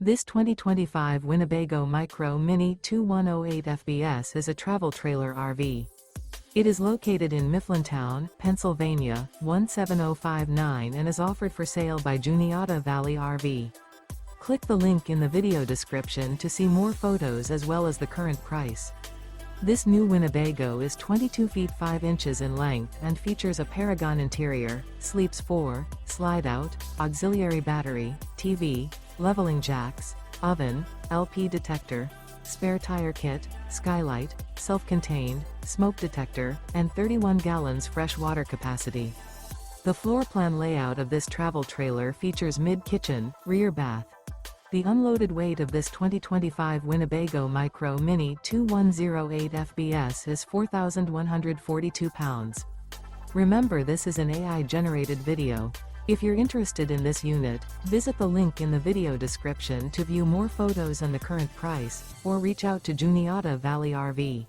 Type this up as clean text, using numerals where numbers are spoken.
This 2025 Winnebago Micro Minnie 2108 FBS is a travel trailer RV. It is located in Mifflintown, Pennsylvania, 17059 and is offered for sale by Juniata Valley RV. Click the link in the video description to see more photos as well as the current price. This new Winnebago is 22 feet 5 inches in length and features a Paragon interior, sleeps 4, slide-out, auxiliary battery, TV, leveling jacks, oven, LP detector, spare tire kit, skylight, self-contained, smoke detector, and 31 gallons fresh water capacity. The floor plan layout of this travel trailer features mid-kitchen, rear bath. The unloaded weight of this 2025 Winnebago Micro Minnie 2108 FBS is 4,142 pounds. Remember, this is an AI-generated video. If you're interested in this unit, visit the link in the video description to view more photos and the current price, or reach out to Juniata Valley RV.